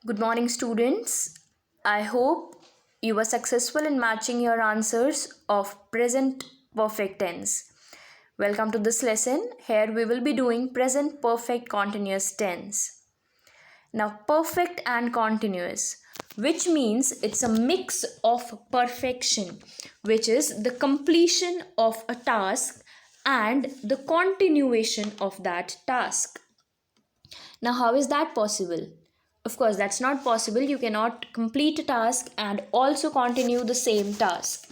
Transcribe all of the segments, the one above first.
Good morning, students. I hope you were successful in matching your answers of present perfect tense. Welcome to this lesson. Here we will be doing present perfect continuous tense. Now, perfect and continuous, which means it's a mix of perfection, which is the completion of a task and the continuation of that task. Now, how is that possible? Of course, that's not possible. You cannot complete a task and also continue the same task.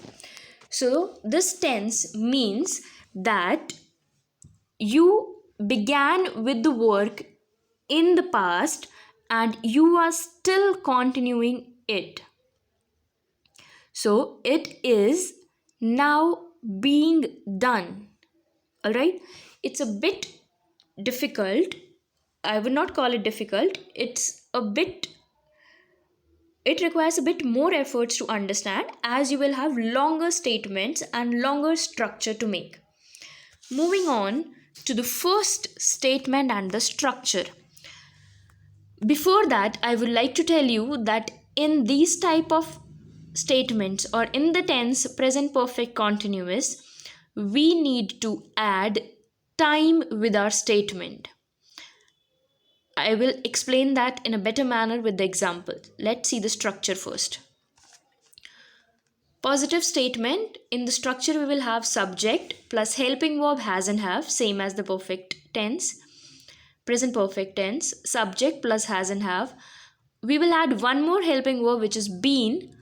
So, this tense means that you began with the work in the past and you are still continuing it. So, it is now being done. All right, it's a bit difficult. I would not call it difficult. It requires a bit more efforts to understand, as you will have longer statements and longer structure to make. Moving on to the first statement and the structure. Before that, I would like to tell you that in these type of statements or in the tense present perfect continuous, we need to add time with our statement. I will explain that in a better manner with the example. Let's see the structure first. Positive statement, in the structure we will have subject plus helping verb has and have, same as the perfect tense. Present perfect tense, subject plus has and have. We will add one more helping verb, which is been,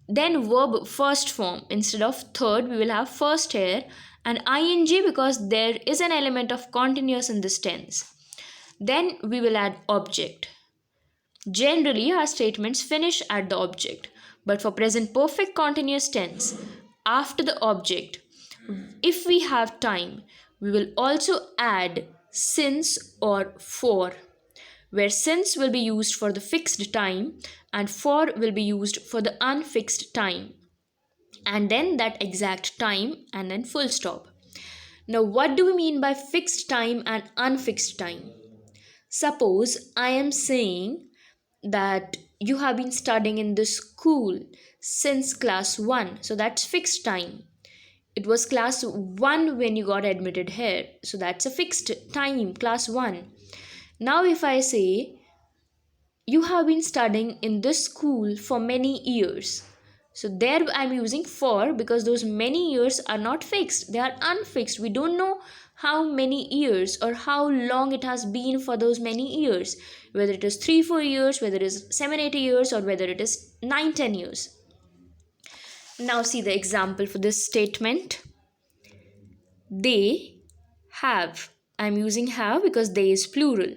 then verb first form. Instead of third, we will have first here and ing, because there is an element of continuous in this tense. Then we will add object. Generally, our statements finish at the object, but for present perfect continuous tense, after the object, if we have time, we will also add since or for, where since will be used for the fixed time and for will be used for the unfixed time, and then that exact time and then full stop. Now, what do we mean by fixed time and unfixed time? Suppose I am saying that you have been studying in this school since class 1, so that's fixed time. It was class 1 when you got admitted here, so that's a fixed time, class 1. Now, if I say you have been studying in this school for many years, so there I'm using for, because those many years are not fixed, they are unfixed. We don't know how many years or how long it has been for those many years, whether it is 3-4 years, whether it is 7-8 years, or whether it is 9-10 years. Now see the example for this statement. They have, I'm using have because they is plural.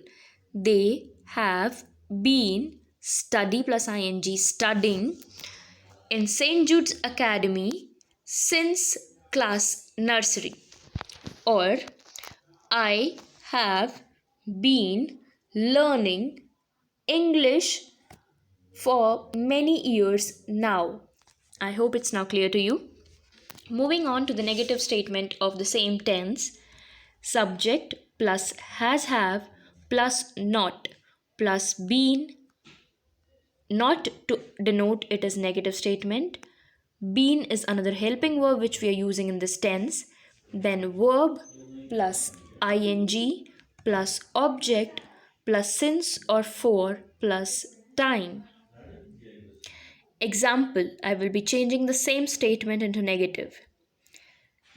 They have been, study plus ing, studying in St. Jude's Academy since class nursery. Or I have been learning English for many years now. I hope it's now clear to you. Moving on to the negative statement of the same tense. Subject plus has have plus not plus been. Not to denote it as negative statement. Been is another helping verb which we are using in this tense. Then verb plus ing plus object plus since or for plus time. Example, I will be changing the same statement into negative.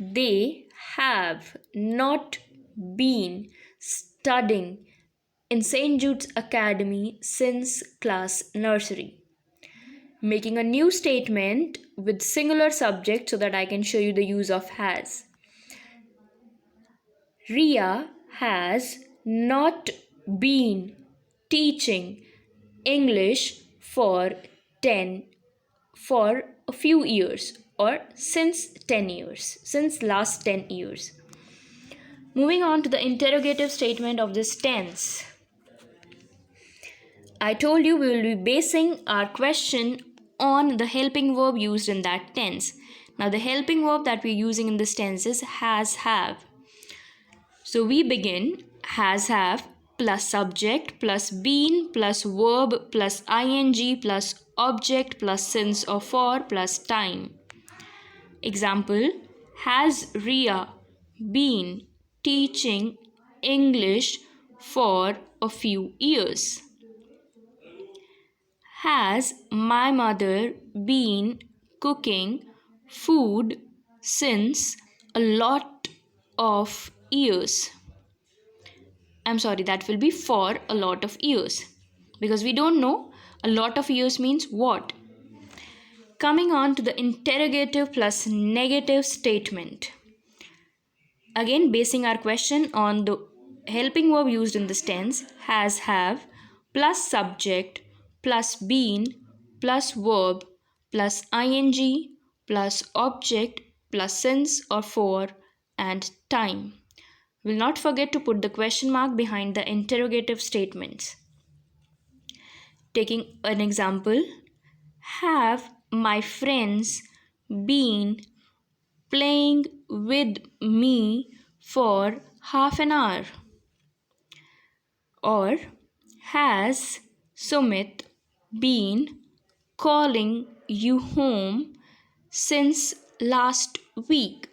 They have not been studying in St. Jude's Academy since class nursery. Making a new statement with singular subject so that I can show you the use of has. Ria has not been teaching English for a few years, or since 10 years, since last 10 years. Moving on to the interrogative statement of this tense. I told you we will be basing our question on the helping verb used in that tense. Now the helping verb that we're using in this tense is has have. So we begin has have plus subject plus been plus verb plus ing plus object plus since or for plus time. Example: has Ria been teaching English for a few years? Has my mother been cooking food since a lot of years? I'm sorry, that will be for a lot of years because we don't know a lot of years means what. Coming on to the interrogative plus negative statement. Again, basing our question on the helping verb used in this tense, has, have, plus subject, plus been, plus verb, plus ing, plus object, plus since or for, and time. Will not forget to put the question mark behind the interrogative statements. Taking an example, have my friends been playing with me for half an hour? Or has Sumit been calling you home since last week?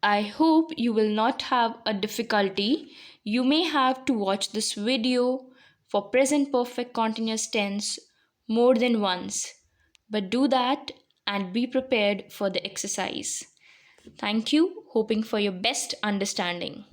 I hope you will not have a difficulty. You may have to watch this video for present perfect continuous tense more than once, but do that and be prepared for the exercise. Thank you, hoping for your best understanding.